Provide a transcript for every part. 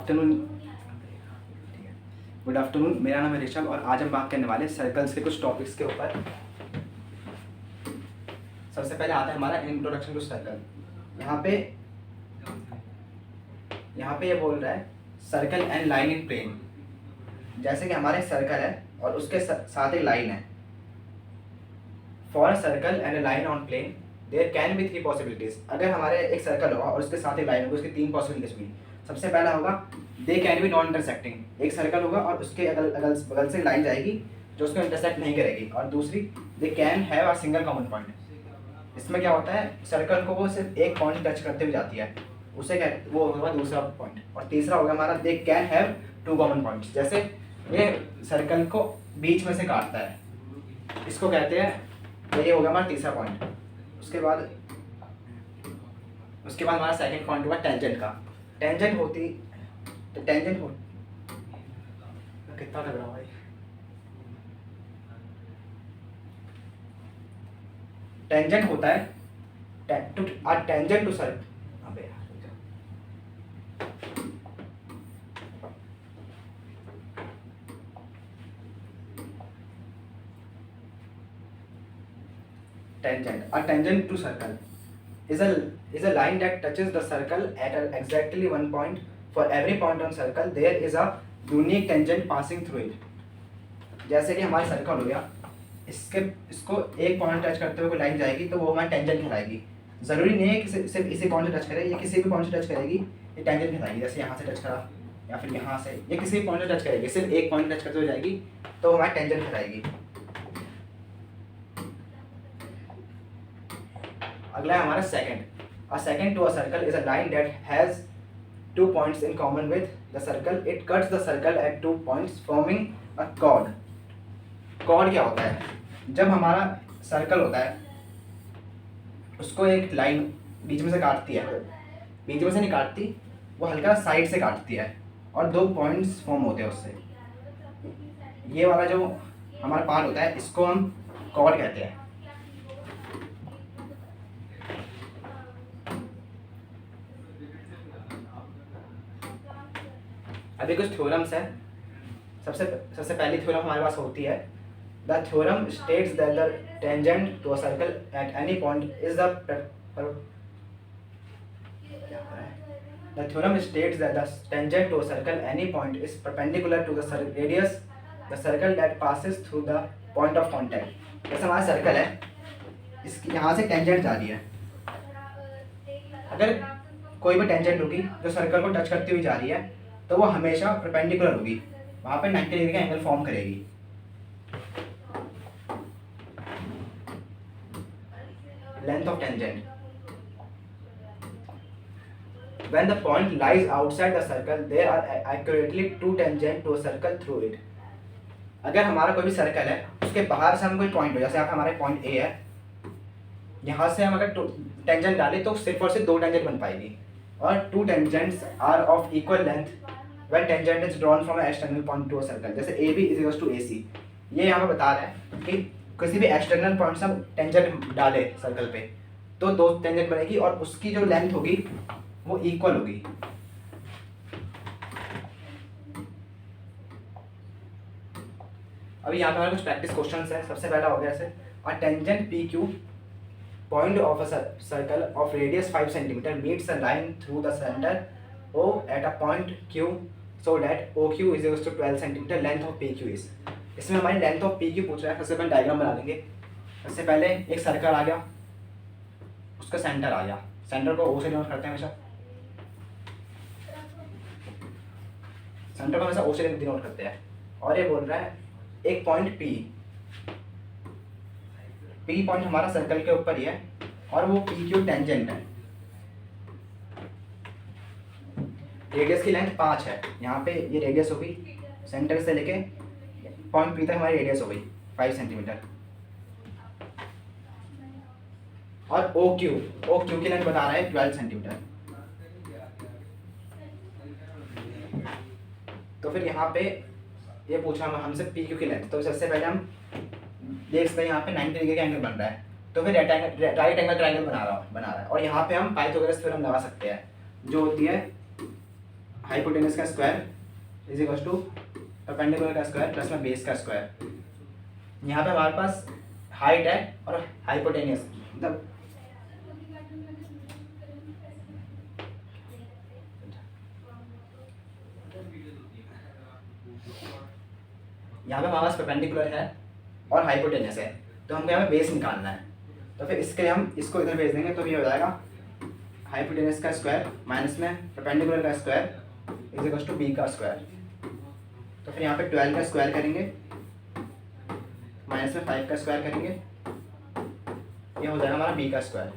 Afternoon. Good afternoon, मेरा नाम है ऋषभ और आज हम बात करने वाले सर्कल्स के कुछ टॉपिक्स के ऊपर। सबसे पहले आता है हमारा इंट्रोडक्शन टू सर्कल। यहाँ पे ये बोल रहा है circle and line in plane. जैसे कि हमारा एक सर्कल है और उसके साथ एक लाइन है। For a circle and a line on plane there can be 3 possibilities. अगर हमारे एक सर्कल होगा और उसके साथ एक लाइन होगी, उसकी 3 पॉसिबिलिटीज हुई। सबसे पहला होगा they can be non intersecting. एक सर्कल होगा और उसके अगल बगल से लाइन जाएगी जो उसको इंटरसेक्ट नहीं करेगी। और दूसरी they can have a single common point. इसमें क्या होता है, सर्कल को वो सिर्फ एक पॉइंट टच करते हुए जाती है, उसे वो होगा दूसरा पॉइंट। और तीसरा होगा हमारा they can have 2 common points. जैसे ये सर्कल को बीच में से काटता है, इसको कहते हैं, तो ये होगा हमारा तीसरा पॉइंट। उसके बाद हमारा सेकंड पॉइंट हुआ टेंजेंट का। टेंजेंट होती तो टेंजेंट हो कितना लग रहा है भाई। टेंजेंट होता है टेंजेंट टू सर्कल। अबे यार, tangent to circle is a line that touches the circle at exactly one point. For every point on circle there is a unique tangent passing through it. जैसे कि हमारा circle हो गया, इसको एक point touch करते हुए कोई लाइन जाएगी तो वो हमारी टेंजेंट कहलाएगी। ज़रूरी नहीं है कि सिर्फ इसी पॉइंट से टच करे, ये किसी भी पॉइंट से टच करेगी ये टेंजेंट कहलाएगी। जैसे यहाँ से टच करा या फिर यहाँ से, ये किसी भी पॉइंट से टच करेगी, सिर्फ एक पॉइंट टच करते हुए जाएगी तो हमारी टेंजेंट कहलाएगी। अगला है हमारा second. A second to a circle is a line that has 2 points in common with the circle. It cuts the circle at 2 points forming a chord. Chord क्या होता है? जब हमारा सर्कल होता है उसको एक लाइन बीच में से काटती है, बीच में से नहीं काटती, वो हल्का साइड से काटती है और 2 पॉइंट्स फॉर्म होते हैं उससे। ये वाला जो हमारा पार्ट होता है इसको हम chord कहते हैं। अभी कुछ थ्योरम्स है। सबसे पहली थ्योरम हमारे पास होती है the theorem states that the tangent to a circle at any point is the theorem states that the tangent to a circle any point is perpendicular to the radius the circle that passes through the point of contact. जैसे हमारा circle है, इसकी यहाँ से tangent जा रही है, अगर कोई भी टेंजेंट होगी जो सर्कल को टच करती हुई जा रही है तो वो हमेशा परपेंडिकुलर होगी, वहाँ पे 90 डिग्री का एंगल फॉर्म करेगी। Length of tangent when the point lies outside the circle there are accurately 2 tangent to a circle through it. अगर हमारा कोई भी सर्कल है उसके बाहर से हम कोई पॉइंट हो, जैसे यहाँ पे हमारा पॉइंट ए है, यहाँ से हम अगर टेंजेंट डालें तो सिर्फ और सिर्फ 2 टेंजेंट बन पाएगी। और 2 tangents are of equal length when tangent is drawn from an external point to a circle। जैसे AB is equals to AC। ये यहाँ पे बता रहा है कि किसी भी एक्सटर्नल पॉइंट से हम टेंजेंट डाले सर्कल पे तो 2 टेंजेंट बनेगी और उसकी जो लेंथ होगी वो इक्वल होगी। अभी यहाँ पे हमारे कुछ प्रैक्टिस क्वेश्चंस है। सबसे पहला हो गया ऐसे a tangent PQ point of a circle of radius 5 cm meets a line through the center O at a point Q so that OQ is equals to 12 cm length of PQ is। इसमें हमारी length of PQ पूछ रहा है। सबसे पहले diagram बना लेंगे। सबसे पहले एक सर्कल आ गया, उसका सेंटर आ गया, सेंटर को O से डिनोट करते हैं हमेशा, सेंटर को हमेशा O से डिनोट करते हैं। और ये बोल रहा है एक पॉइंट P पॉइंट हमारा सर्कल के ऊपर ही है और वो PQ टेंजेंट है। रेडियस की लेंथ 5 है, यहाँ पे ये रेडियस होगी, सेंटर से लेके पॉइंट P तक हमारी रेडियस हो गई 5 सेंटीमीटर। और OQ की लेंथ बता रहा है 12 सेंटीमीटर। तो फिर यहाँ पे ये पूछा हमसे PQ की लेंथ, तो सबसे पहले हम देख सकते हैं यहाँ पे 90 डिग्री का एंगल बन रहा है, तो फिर राइट एंगल ट्रायंगल बना रहा है। और यहाँ पे हम पाइथागोरस थ्योरम लगा सकते हैं जो होती है हाइपोटेनस का square is equal to perpendicular का स्क्वायर प्लस में बेस का स्क्वायर। यहाँ पे हमारे पास हाइट है और हाइपोटेनियस मतलब यहाँ पे हमारे पास परपेंडिकुलर है और हाइपोटेनियस है, तो हमको यहाँ पे बेस निकालना है। तो फिर इसके लिए हम इसको इधर भेज देंगे, तो ये हो जाएगा हाइपोटेनस का स्क्वायर माइनस में परपेंडिकुलर का square is equal to B का स्क्वायर। तो फिर यहाँ पे 12 का स्क्वायर करेंगे माइनस में 5 का स्क्वायर करेंगे, ये हो जाएगा हमारा बी का स्क्वायर।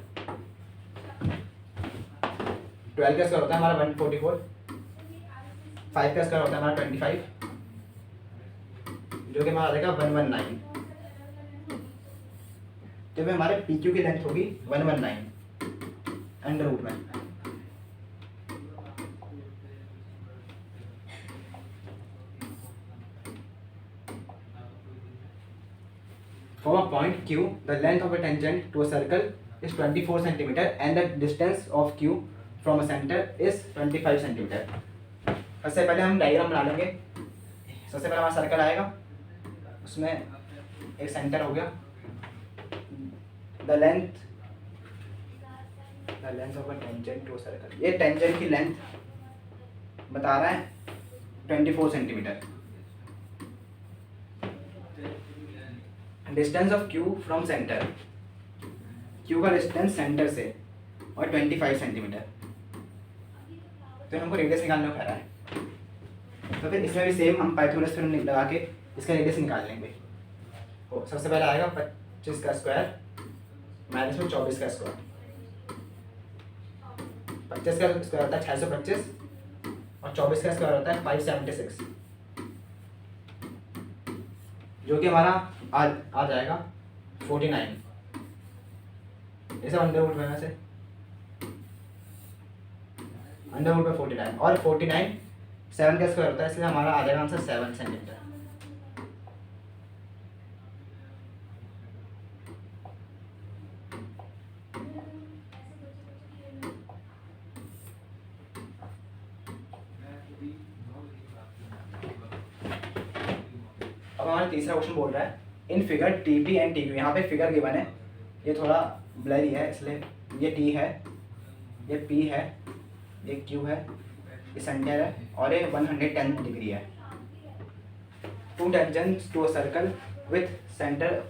12 का स्क्वायर होता है हमारा 144, 5 का स्क्वायर होता है हमारा 25, जो कि हमारा आ जाएगा 119। तो फिर हमारे पी क्यू की लेंथ होगी 119 अंडर रूट में। From a point Q, the length of a tangent to a circle is 24 centimeter and the distance of Q from a center is 25 centimeter. सबसे पहले हम डायग्राम बना लेंगे। सबसे पहले हमारा सर्कल आएगा, उसमें एक सेंटर हो गया। The length of a tangent to a circle, ये टेंजेंट की लेंथ बता रहा है 24 centimetre. Distance of Q from centre, Q का डिस्टेंस सेंटर से और 25 सेंटीमीटर। तो हमको रेडियस निकालने को कह रहा है, तो फिर इसमें भी सेम हम पाइथागोरस थ्योरम लगा के इसका रेडियस निकाल लेंगे। तो सबसे पहले आएगा 25 का स्क्वायर माइनस में 24 का स्क्वायर। 25 का स्क्वायर होता है 625 और 24 का स्क्वायर होता है 576, जो कि हमारा आ जाएगा 49। ऐसे अंडर रूट में से अंडर रूट में 49 और 49 7 का स्क्वायर होता है, इसलिए हमारा आ जाएगा आंसर 7 सेंटीमीटर। अब हमारा तीसरा क्वेश्चन बोल रहा है in figure T P and T Q. यहाँ पे फिगर गिवन है, ये थोड़ा ब्लरी है इसलिए ये टी है, ये पी है, ये क्यू है, ये सेंटर है और ये 110 डिग्री है। Two tangents to a circle with centre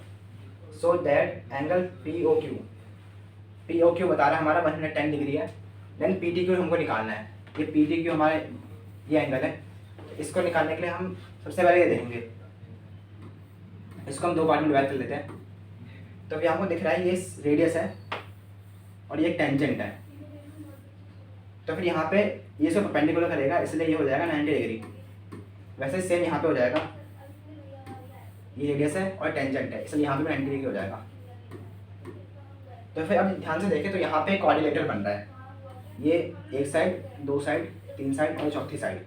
so that angle P O Q बता रहा है हमारा 110 डिग्री है। देन पी टी क्यू हमको निकालना है। ये पी टी क्यू हमारे ये एंगल है, इसको निकालने के लिए हम सबसे पहले ये देखेंगे, इसको हम दो पार्ट में डिवाइड कर लेते हैं। तो अभी आपको दिख रहा है ये रेडियस है और ये टेंजेंट है। तो फिर यहाँ पे ये सब परपेंडिकुलर करेगा, इसलिए ये हो जाएगा 90 डिग्री। वैसे सेम यहाँ पे हो जाएगा, ये रेडियस है और टेंजेंट है, इसलिए यहाँ पे भी 90 डिग्री हो जाएगा। तो फिर अब ध्यान से देखें तो यहाँ पे क्वाड्रिलेटरल बन रहा है, ये एक साइड, दो साइड, तीन साइड और चौथी साइड।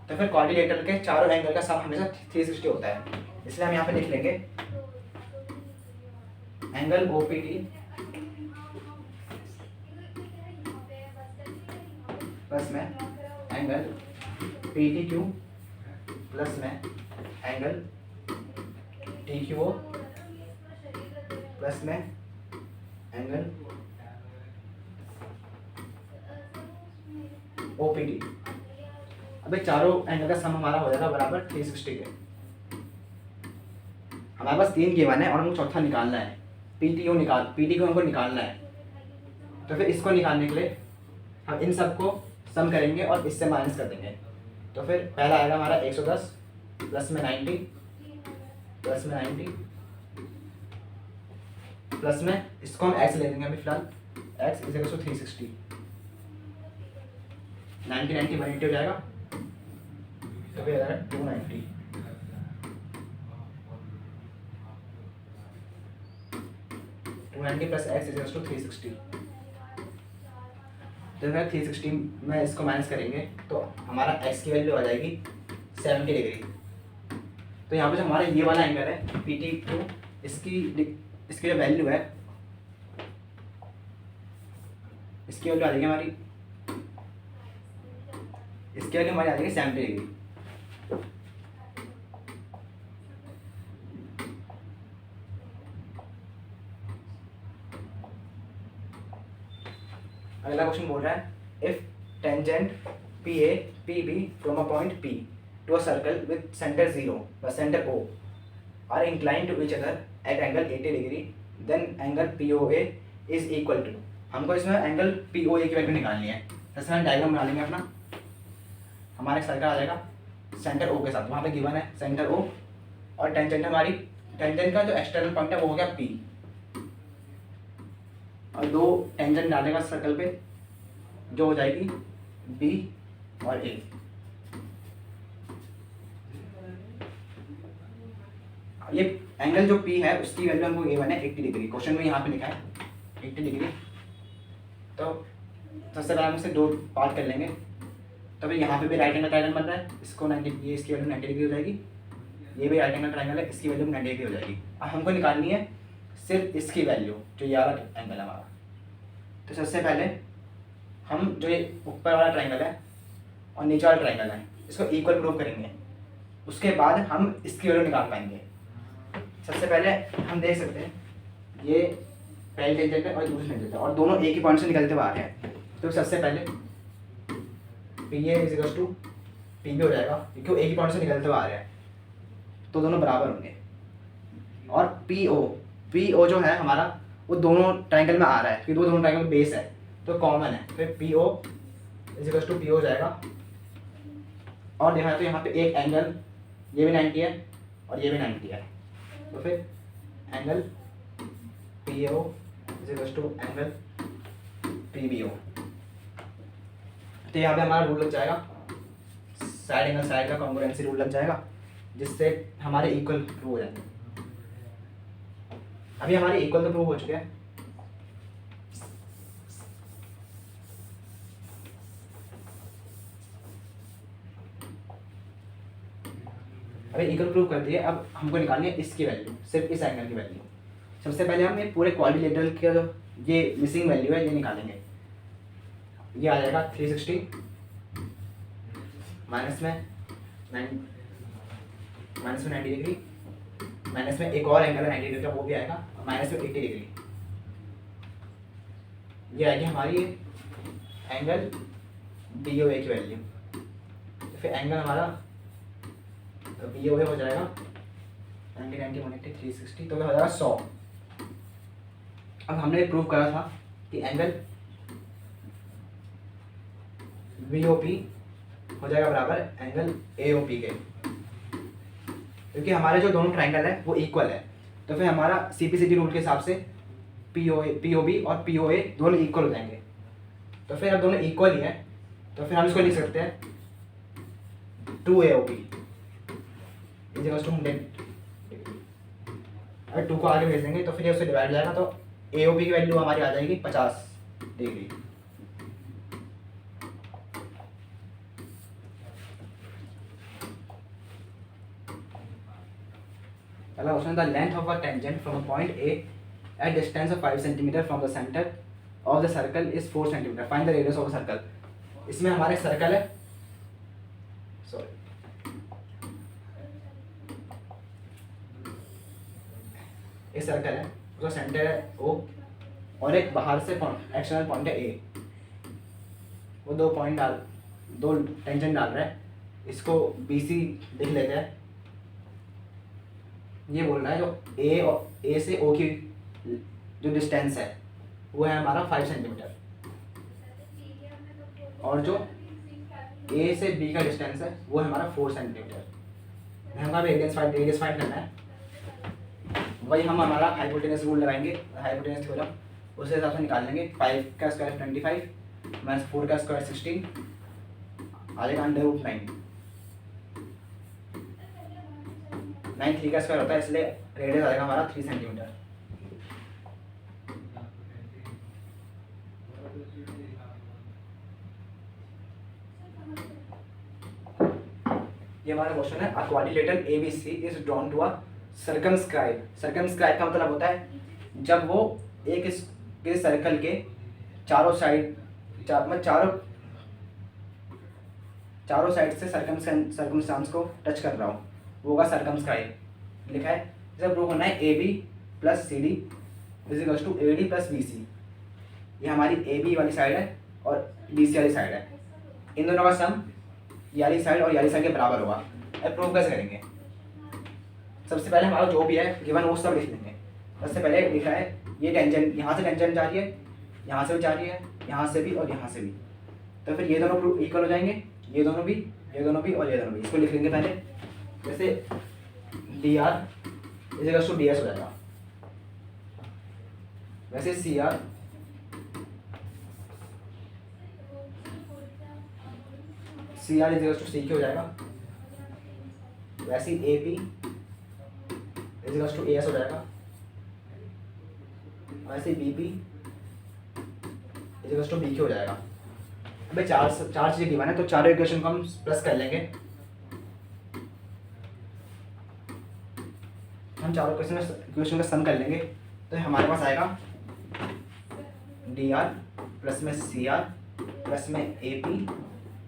तो फिर क्वाड्रिलेटरल के चारों एंगल का सम हमेशा 360 होता है, इसलिए हम यहाँ पे लिख लेंगे एंगल OPT प्लस में एंगल PTQ प्लस में एंगल TQO प्लस में एंगल OPT। अबे चारों एंगल का सम हमारा हो जाएगा बराबर 360 के। हमारे पास 3 गिवन है और हमको चौथा निकालना है, PTQ हमको निकालना है। तो फिर इसको निकालने के लिए हम इन सबको सम करेंगे और इससे माइनस कर देंगे। तो फिर पहला आएगा हमारा 110 प्लस में 90 प्लस में 90 प्लस में इसको हम x ले लेंगे अभी फिलहाल, x इज इक्वल टू 360। 90 90 180 हो जाएगा, तो फिर आ जाएगा 290। Plus x is equal to 360। तो फिर 360 में इसको माइनस करेंगे तो हमारा x की वैल्यू आ जाएगी 70 डिग्री। तो यहाँ पे जो हमारा ये वाला एंगल है PTQ, इसकी जो वैल्यू है, इसकी वैल्यू आ जाएगी हमारी, इसकी इसकी वैल्यू हमारी आ जाएगी 70 डिग्री। अगला क्वेश्चन बोल रहा है if tangent P A P B from a point P to a circle with centre 0 व centre O are inclined to each other at angle 80 degree then angle P O A is equal to. हमको इसमें angle P O ए की value निकालनी है। जैसे हम diagram बना लेंगे अपना, हमारा सर्कल आ जाएगा सेंटर ओ के साथ, वहाँ पे गिवन है सेंटर ओ और टेंजेंट हमारी, टेंजेंट का जो एक्सटर्नल पॉइंट है वो हो गया पी, और दो टेंजेंट डालेगा सर्कल पे जो हो जाएगी बी और ए। ये एंगल जो पी है उसकी वैल्यू हमको गिवन है 80 डिग्री, क्वेश्चन में यहाँ पे लिखा है 80 डिग्री। तो सबसे पहले हम इससे दो पार्ट कर लेंगे। तो फिर यहाँ पे भी राइट एंगल ट्रायंगल बन रहा है, इसको 90, ये इसकी वैल्यू 90 डिग्री हो जाएगी, ये भी राइट एंगल ट्रायंगल है, इसकी वैल्यू 90 डिग्री हो जाएगी। अब हमको निकालनी है सिर्फ इसकी वैल्यू जो ये वाला एंगल है हमारा। तो सबसे पहले हम जो ये ऊपर वाला ट्रायंगल है और नीचे वाला ट्रायंगल है इसको इक्वल प्रूव करेंगे, उसके बाद हम इसकी वैल्यू निकाल पाएंगे। सबसे पहले हम देख सकते हैं ये पहले टेंजेंट है और दूसरी टेंजेंट है और दोनों एक ही पॉइंट से निकलते हुए आ रहे हैं। तो सबसे पहले P A is equal to P B हो जाएगा, क्योंकि एक ही पॉइंट से निकलते हुए आ रहे हैं तो दोनों बराबर होंगे। और पी ओ जो है हमारा वो दोनों ट्रायंगल में आ रहा है क्योंकि वो दोनों ट्रायंगल में बेस है तो कॉमन है, फिर P O is equal to P हो जाएगा। और देखा तो यहाँ पे एक एंगल ये भी 90 है और ये भी 90 है, तो फिर angle P O is equal to angle P B O. तो यहाँ पे हमारा रूल लग जाएगा, साइड एंगल साइड का कॉन्ग्रुएंसी रूल लग जाएगा, जिससे हमारे इक्वल प्रूव हो जाएंगे। अभी हमारे इक्वल तो प्रूव हो चुके हैं। अभी इक्वल प्रूव कर दिए, अब हमको निकालनी है इसकी वैल्यू, सिर्फ इस एंगल की वैल्यू। सबसे पहले हम ये पूरे क्वाड्रिलेटरल का जो ये मिसिंग वैल्यू है ये निकालेंगे। ये आ जाएगा 360 माइनस में 90 डिग्री, माइनस में एक और एंगल है 90 डिग्री का वो भी आएगा, माइनस में 80 डिग्री। ये आएगी हमारी एंगल बी ओ ए की वैल्यू। तो फिर एंगल हमारा बी ओ ए हो जाएगा 90 90 180 360, तो हो जाएगा 100। अब हमने प्रूव करा था कि एंगल बी ओ पी हो जाएगा बराबर एंगल ए ओ पी के, क्योंकि हमारे जो दोनों ट्रायंगल है वो इक्वल है। तो फिर हमारा सीपीसीटी रूल के हिसाब से पी ओ बी और पी ओ ए दोनों इक्वल हो जाएंगे। तो फिर अब दोनों इक्वल ही है तो फिर हम इसको लिख सकते हैं 2 A O P is equal to 100। अगर 2 को आगे भेज देंगे तो फिर ये उससे डिवाइड हो जाएगा, तो ए ओ पी की वैल्यू हमारी आ जाएगी 50 डिग्री। अगला question, the length of a tangent from a point A at distance of 5 centimetre from the centre of the circle is 4 centimetre, find the radius of a circle. इसमें हमारे circle है, sorry एक circle है उसका centre है ओ और एक बाहर से एक्सटर्नल पॉइंट है ए। वो दो टेंजेंट डाल रहा है, इसको BC लिख लेते हैं। ये बोल रहा है जो ए से ओ की जो डिस्टेंस है वो है हमारा 5 सेंटीमीटर, और जो ए से बी का डिस्टेंस है वो है हमारा 4 सेंटीमीटर। हमें रेडियस फाइंड करना है, वही हम हमारा हाइपोटेनस रूल लगाएंगे, हाइपोटेनस थ्योरम उस हिसाब से निकाल लेंगे। 5 का स्क्वायर 25 माइनस 4 का स्क्वायर 16 आ जाएगा √9। 9 3 का स्क्वायर होता है, इसलिए रेडियस आ जाएगा हमारा 3 सेंटीमीटर। ये हमारा क्वेश्चन है, a quadrilateral ABC is drawn to a circumscribe. Circumscribe का मतलब होता है जब वो एक सर्कल के चारों साइड चारों चारों साइड से सर्कमस्टांस को टच कर रहा हूँ, वो होगा सर्कमस्क्राइब। लिखा है जब प्रूव करना है A B plus C D is equals to A D plus B C. ये हमारी ए बी वाली साइड है और बी सी वाली साइड है, इन दोनों का सम ये वाली साइड और ये वाली साइड के बराबर होगा। अब प्रूव कैसे करेंगे? सबसे पहले हमारा जो भी है गिवन वो सब लिख लेंगे। सबसे पहले लिखा है ये टेंजेंट, यहाँ से टेंजेंट जा रही है, यहाँ से भी जा रही है, यहाँ से भी और यहाँ से भी, तो फिर ये दोनों इक्वल हो जाएंगे, ये दोनों भी, ये दोनों भी और ये दोनों भी। इसको लिख लेंगे पहले, जैसे D R is equal to D S हो जाएगा, वैसे C R is equal to C Q हो जाएगा, वैसे ही A P is equal to A S हो जाएगा, वैसे B P is equal to B Q हो जाएगा। अबे चार चीज़ें गिवन है तो चारों इक्वेशन को हम प्लस कर लेंगे। हम चारों इक्वेशन का सम कर लेंगे तो हमारे पास आएगा डी आर प्लस में सी आर प्लस में ए पी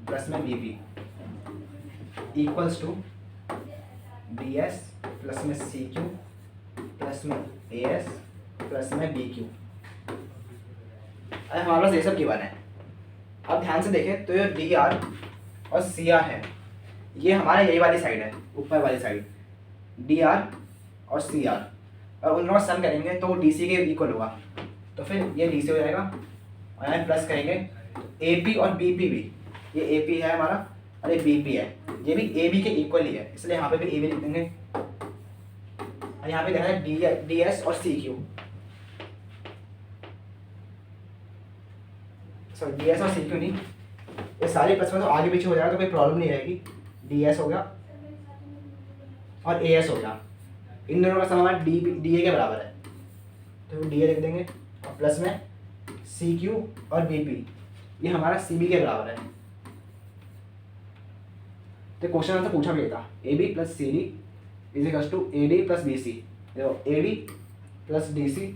प्लस में B P equals to D S plus में सी क्यू प्लस में ए एस प्लस में बी क्यू। अरे हमारे पास ये सब गिवन है। अब ध्यान से देखें तो ये डी आर और सी आर है, ये हमारा यही वाली साइड है, ऊपर वाली साइड डी आर और सी आर, और उन दोनों का सम करेंगे तो वो डी सी के इक्वल होगा, तो फिर ये डी सी हो जाएगा और यहाँ प्लस करेंगे तो ए पी और बी पी भी, ये ए पी है हमारा और ये बी पी है, ये भी ए बी के इक्वल ही है, इसलिए यहाँ पे भी ए बी लिख देंगे। और यहाँ पे देखा है डी एस और C Q, sorry D S और सी क्यू नहीं, ये सारे प्लस में तो आगे पीछे हो जाएगा तो कोई प्रॉब्लम नहीं आएगी। डी एस हो गया और ए एस हो गया, इन दोनों का सम हमारा डी ए के बराबर है, तो डी ए लिख देंगे और प्लस में सी क्यू और बी पी, ये हमारा सी बी के बराबर है। तो क्वेश्चन आंसर पूछा भी था A B plus C D is equal to A D plus B C. देखो A D plus D C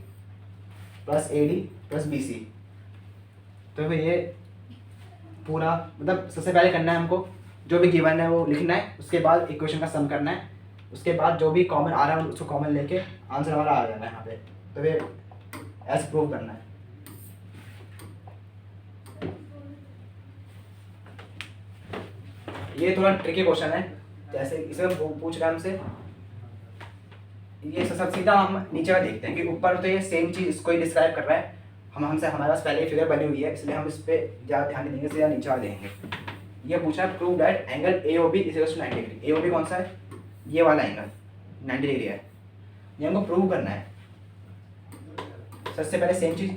plus A D plus B C, तो फिर ये पूरा मतलब सबसे पहले करना है हमको जो भी गिवन है वो लिखना है, उसके बाद इक्वेशन का सम करना है, उसके बाद जो भी कॉमन आ रहा है उसको कॉमन लेके आंसर हमारा आ जाना है यहाँ पे, तो फिर ऐसे प्रूव करना है। ये थोड़ा ट्रिकी क्वेश्चन है, जैसे इसमें पूछ रहा है हमसे, ये सब सीधा हम नीचे का देखते हैं कि ऊपर तो ये सेम चीज़ इसको ही डिस्क्राइब कर रहा है, हमसे हमारे पास पहले ही फिगर बनी हुई है, इसलिए हम इस पर ज़्यादा ध्यान नहीं देंगे, सीधा नीचे आ देंगे। ये पूछा है prove that angle A O B is equal to 90 degree. A O B कौन सा है? ये वाला एंगल 90 डिग्री है, ये हमको प्रूव करना है। सबसे पहले सेम चीज़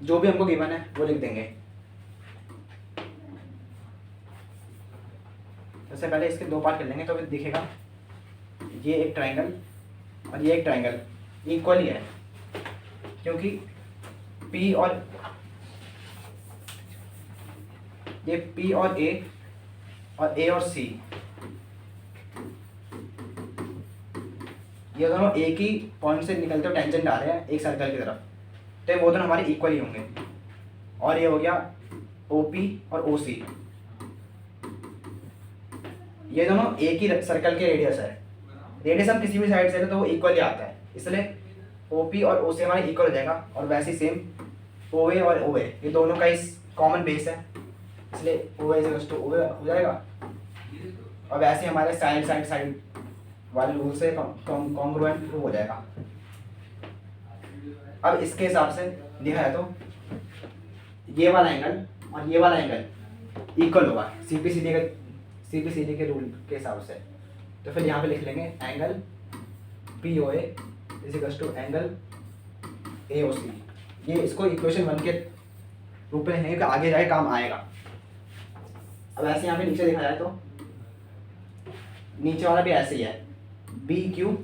जो भी हमको गिवन है वो लिख देंगे। सबसे पहले इसके दो पार्ट कर लेंगे तो फिर दिखेगा ये एक ट्राइंगल और ये एक ट्राइंगल इक्वल ही है, क्योंकि P और ये P और A और A और C ये दोनों एक ही पॉइंट से निकलते हुए टेंजेंट आ रहे हैं एक सर्कल की तरफ, तो वो दोनों हमारे इक्वल ही होंगे। और ये हो गया OP और OC, ये दोनों एक ही सर्कल के रेडियस है, रेडियस हम किसी भी साइड से तो वो इक्वल ही आता है, इसलिए OP और OC हमारे इक्वल हो जाएगा। और वैसे ही सेम OA और OA ये दोनों का इस कॉमन बेस है, इसलिए OA इज टू OA हो जाएगा। और वैसे हमारे साइड वाले रूल से कॉन्ग्रुएंट हो जाएगा। अब इसके हिसाब से देखा जाए तो ये वाला एंगल और ये वाला एंगल इक्वल होगा CPCD के रूल के हिसाब से, तो फिर यहाँ पे लिख लेंगे angle POA is equal to angle AOC। ये इसको इक्वेशन 1 के रूप में लिखने का आगे जाके काम आएगा। अब ऐसे यहाँ पे नीचे देखा जाए तो नीचे वाला भी ऐसे ही है, BQ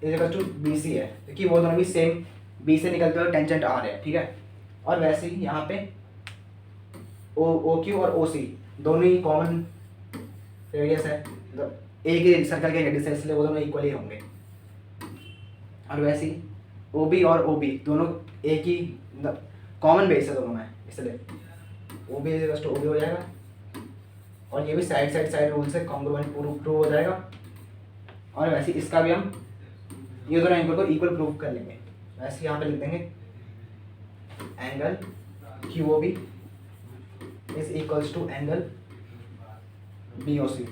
is equal to BC है, क्योंकि वो दोनों भी सेम B से निकलते हुए टेंजेंट आ रहे हैं, ठीक है। और वैसे ही यहाँ पे OQ और OC दोनों ही कॉमन रेडियस है, मतलब एक ही सर्कल के रेडियस है, इसलिए वो दोनों इक्वल ही होंगे। और वैसे ही OB और OB दोनों एक ही कॉमन बेस है दोनों में, इसलिए OB is equal to OB हो जाएगा और ये भी साइड रूल से कॉन्ग्रुएंट प्रूव हो जाएगा। और वैसे इसका भी हम ये दोनों एंगल को इक्वल प्रूव कर लेंगे। वैसे यहाँ पे लिख देंगे angle QOB is equals to angle BOC।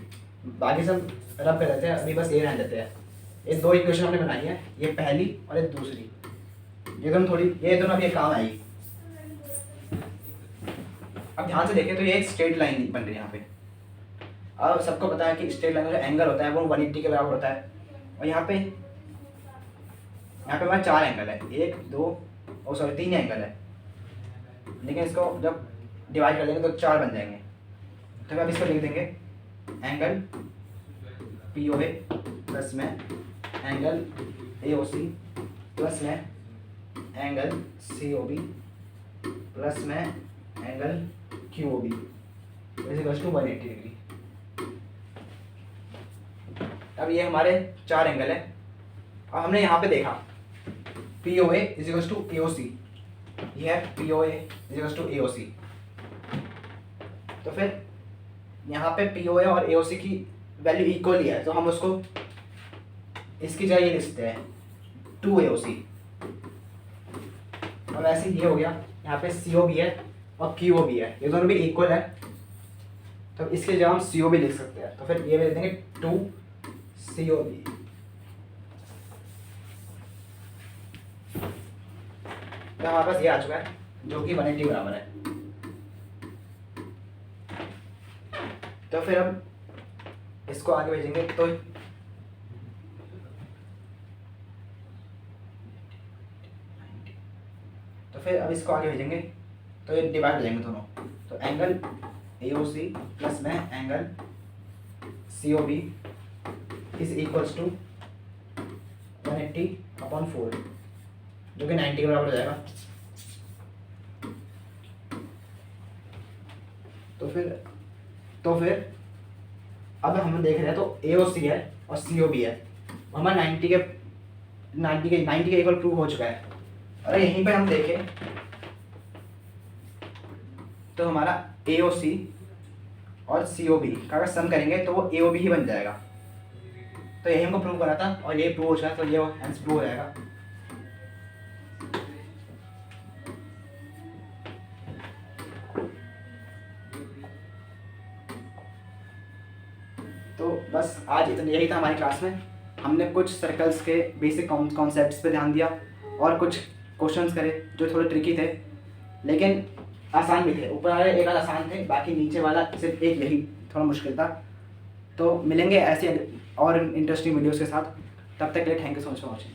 बाकी सब रब कर देते हैं, अभी बस ये रहने देते हैं। ये दो इक्वेशन हमने बनाई है, ये पहली और ये दूसरी, ये दोनों अभी काम आएगी। अब ध्यान से देखें तो ये एक स्ट्रेट लाइन बन रही है यहाँ पे। अब सबको पता है कि स्ट्रेट लाइन का जो एंगल होता है वो 180 के बराबर होता है। और यहाँ पे हमारे 4 एंगल है, 1 2 और सॉरी 3 एंगल है, लेकिन इसको जब डिवाइड कर लेंगे तो 4 बन जाएंगे। तो अब इसको लिख देंगे एंगल POA प्लस में एंगल AOC प्लस में एंगल COB प्लस में angle QOB is equal to 180 degree. अब ये हमारे 4 एंगल है। अब हमने यहाँ पे देखा POA is equal to AOC, ये है POA is equal to AOC। तो फिर यहाँ पे POA और AOC की वैल्यू इक्वल ही है, तो हम उसको इसकी जगह ये लिखते हैं 2AOC। अब ऐसे ये हो गया, यहाँ पे COB है और QOB है, ये दोनों भी इक्वल है, तो इसके जगह हम COB लिख सकते हैं। तो फिर ये लिख देंगे 2COB। तो हमारे पास ये आ चुका है जो कि 180 बराबर है। तो फिर हम इसको आगे भेजेंगे तो फिर अब इसको आगे भेजेंगे तो ये डिवाइड हो जाएंगे दोनों। तो एंगल AOC प्लस में angle COB is equals to 180/4 जो कि 90 के बराबर हो जाएगा। तो फिर अब हम देख रहे हैं तो AOC है और COB है, हमारा 90 के इक्वल प्रूव हो चुका है। और यहीं पे हम देखें तो हमारा AOC और COB का अगर सम करेंगे तो वो AOB ही बन जाएगा। तो यही हमको प्रूव करा था और ये प्रूव हो चुका है, तो ये आंसर प्रूव हो जाएगा। तो बस आज इतना यही था हमारी क्लास में। हमने कुछ सर्कल्स के बेसिक कॉन्सेप्ट्स पे ध्यान दिया और कुछ क्वेश्चंस करे जो थोड़े ट्रिकी थे लेकिन आसान भी थे। ऊपर वाले एक आध आसान थे, बाकी नीचे वाला सिर्फ एक यही थोड़ा मुश्किल था। तो मिलेंगे ऐसे और इंटरेस्टिंग वीडियोस के साथ, तब तक के लिए thank you so much for watching.